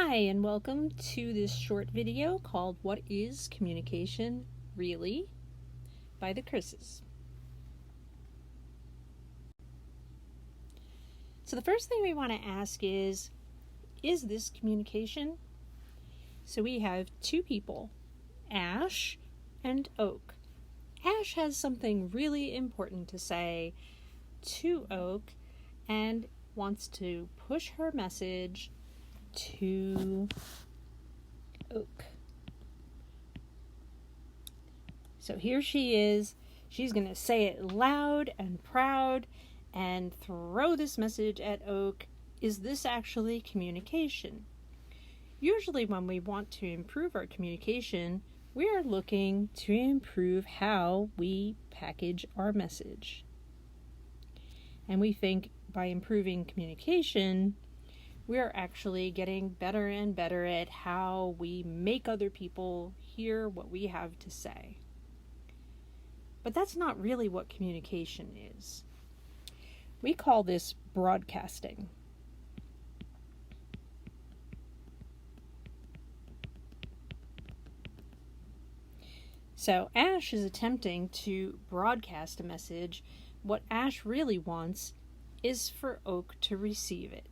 Hi, and welcome to this short video called What is Communication Really? By the Chris's. So the first thing we want to ask is this communication? So we have two people, Ash and Oak. Ash has something really important to say to Oak and wants to push her message to Oak. So here she is. She's going to say it loud and proud and throw this message at Oak. Is this actually communication? Usually when we want to improve our communication, we are looking to improve how we package our message. And we think by improving communication, we are actually getting better and better at how we make other people hear what we have to say. But that's not really what communication is. We call this broadcasting. So Ash is attempting to broadcast a message. What Ash really wants is for Oak to receive it.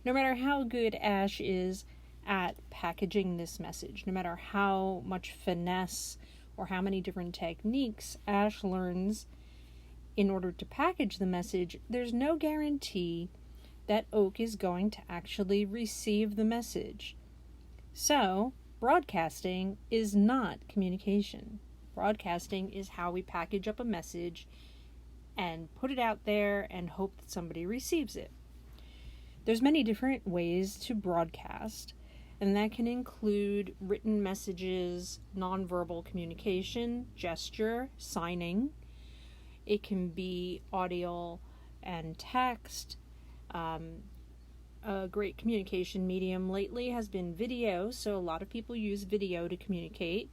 No matter how good Ash is at packaging this message, no matter how much finesse or how many different techniques Ash learns in order to package the message, there's no guarantee that Oak is going to actually receive the message. So, broadcasting is not communication. Broadcasting is how we package up a message and put it out there and hope that somebody receives it. There's many different ways to broadcast, and that can include written messages, nonverbal communication, gesture, signing. It can be audio and text. A great communication medium lately has been video, so a lot of people use video to communicate.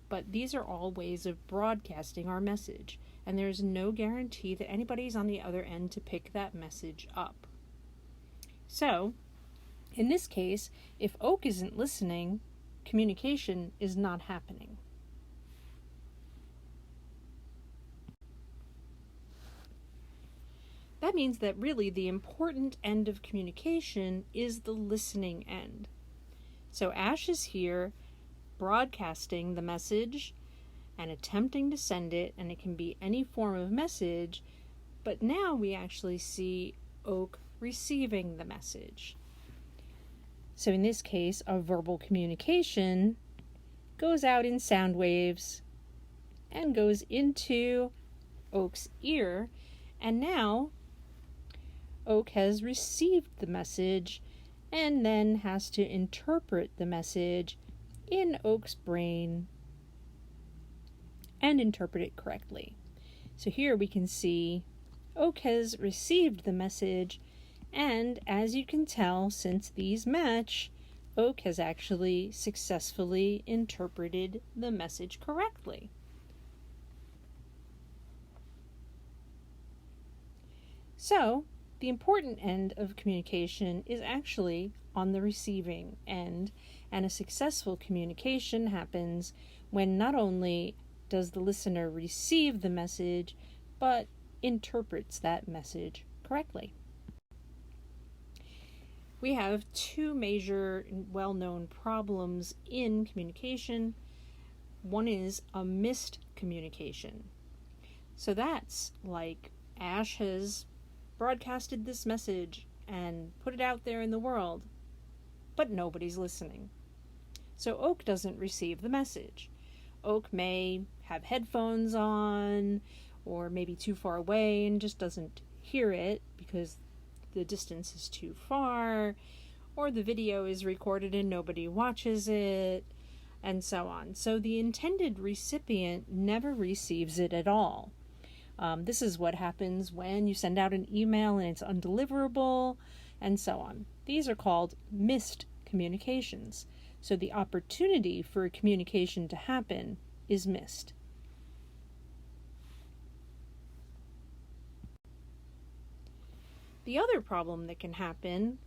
But these are all ways of broadcasting our message, and there's no guarantee that anybody's on the other end to pick that message up. So, in this case, if Oak isn't listening, communication is not happening. That means that really the important end of communication is the listening end. So Ash is here broadcasting the message and attempting to send it, and it can be any form of message, but now we actually see Oak receiving the message. So in this case, a verbal communication goes out in sound waves and goes into Oak's ear, and now Oak has received the message and then has to interpret the message in Oak's brain and interpret it correctly. So here we can see Oak has received the message, and as you can tell, since these match, Oak has actually successfully interpreted the message correctly. So, the important end of communication is actually on the receiving end, and a successful communication happens when not only does the listener receive the message, but interprets that message correctly. We have two major well-known problems in communication. One is a missed communication. So that's like Ash has broadcasted this message and put it out there in the world, but nobody's listening. So Oak doesn't receive the message. Oak may have headphones on, or maybe too far away and just doesn't hear it because the distance is too far, or the video is recorded and nobody watches it, and so on. So the intended recipient never receives it at all. This is what happens when you send out an email and it's undeliverable, and so on. These are called missed communications. So the opportunity for a communication to happen is missed. The other problem that can happen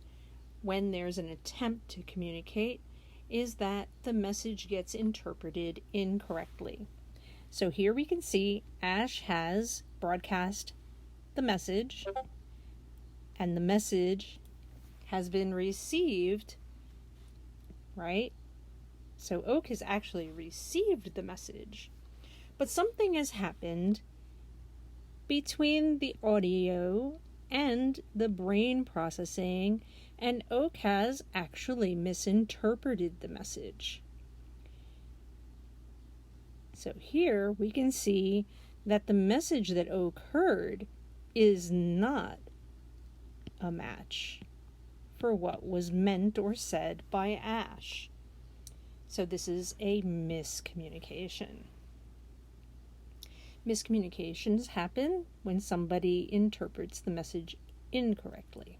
when there's an attempt to communicate is that the message gets interpreted incorrectly. So here we can see Ash has broadcast the message, and the message has been received, right? So Oak has actually received the message. But something has happened between the audio and the brain processing, and Oak has actually misinterpreted the message. So here we can see that the message that Oak heard is not a match for what was meant or said by Ash. So this is a miscommunication. Miscommunications happen when somebody interprets the message incorrectly.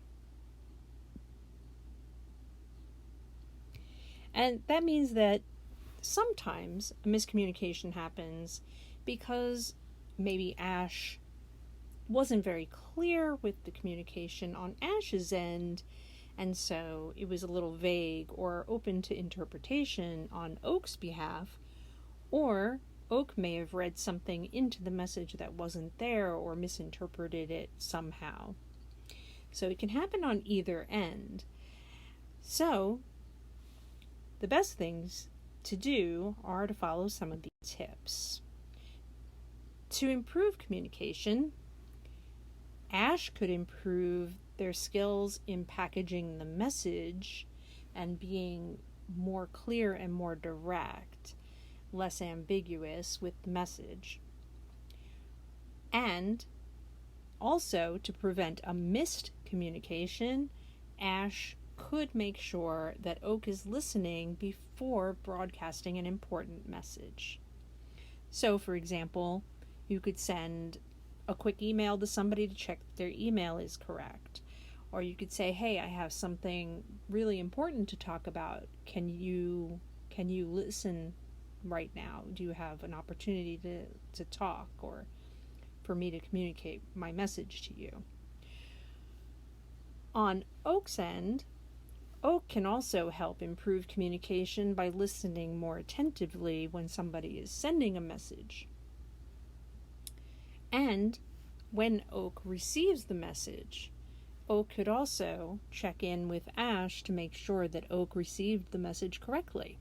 And that means that sometimes a miscommunication happens because maybe Ash wasn't very clear with the communication on Ash's end, and so it was a little vague or open to interpretation on Oak's behalf, or Oak may have read something into the message that wasn't there or misinterpreted it somehow. So it can happen on either end. So the best things to do are to follow some of these tips. To improve communication, Ash could improve their skills in packaging the message and being more clear and more direct, less ambiguous with the message. And also, to prevent a missed communication, Ash could make sure that Oak is listening before broadcasting an important message. So, for example, you could send a quick email to somebody to check that their email is correct. Or you could say, hey, I have something really important to talk about. Can you listen right now? Do you have an opportunity to talk or for me to communicate my message to you? On Oak's end, Oak can also help improve communication by listening more attentively when somebody is sending a message. And when Oak receives the message, Oak could also check in with Ash to make sure that Oak received the message correctly.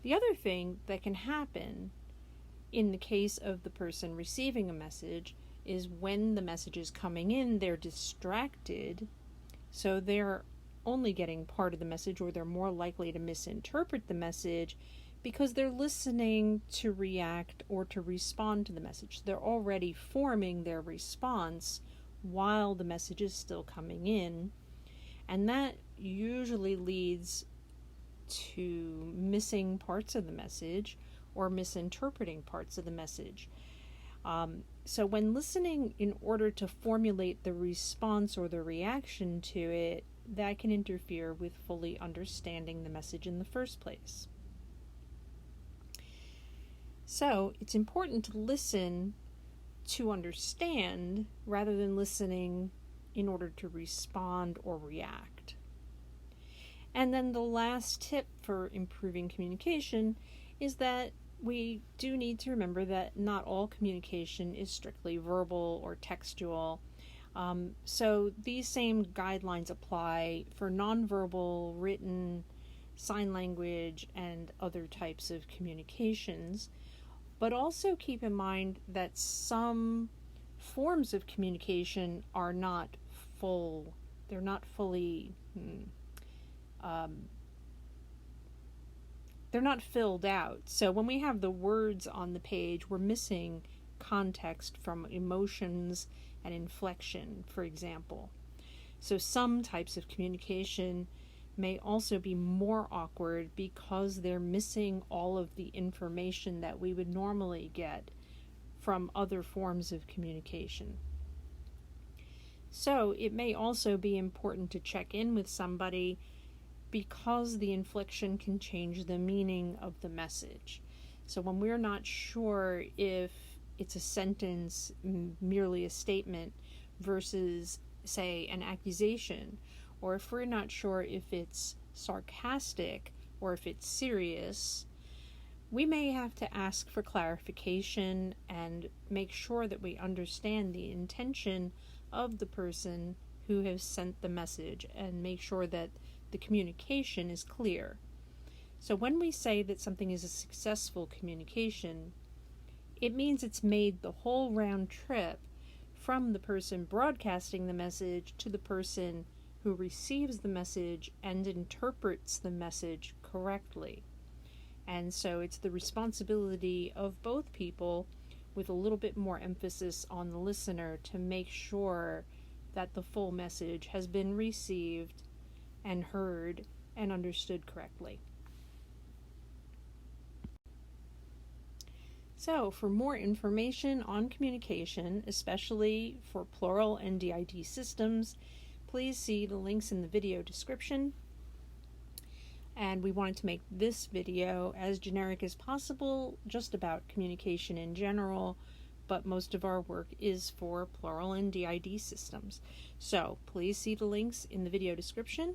The other thing that can happen in the case of the person receiving a message is when the message is coming in, they're distracted, so they're only getting part of the message, or they're more likely to misinterpret the message because they're listening to react or to respond to the message. They're already forming their response while the message is still coming in, and that usually leads to missing parts of the message or misinterpreting parts of the message. So when listening in order to formulate the response or the reaction to it, that can interfere with fully understanding the message in the first place. So it's important to listen to understand rather than listening in order to respond or react. And then the last tip for improving communication is that we do need to remember that not all communication is strictly verbal or textual. So these same guidelines apply for nonverbal, written, sign language, and other types of communications. But also keep in mind that some forms of communication are not full. They're not fully... they're not filled out. So when we have the words on the page, we're missing context from emotions and inflection, for example. So some types of communication may also be more awkward because they're missing all of the information that we would normally get from other forms of communication. So it may also be important to check in with somebody because the inflection can change the meaning of the message. So when we're not sure if it's a sentence, merely a statement, versus say, an accusation, or if we're not sure if it's sarcastic or if it's serious, we may have to ask for clarification and make sure that we understand the intention of the person who has sent the message and make sure that the communication is clear. So when we say that something is a successful communication, it means it's made the whole round trip from the person broadcasting the message to the person who receives the message and interprets the message correctly. And so it's the responsibility of both people, with a little bit more emphasis on the listener, to make sure that the full message has been received and heard and understood correctly. So, for more information on communication, especially for plural and DID systems, please see the links in the video description. And we wanted to make this video as generic as possible, just about communication in general, but most of our work is for plural and DID systems. So please see the links in the video description.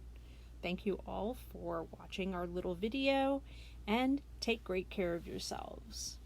Thank you all for watching our little video, and take great care of yourselves.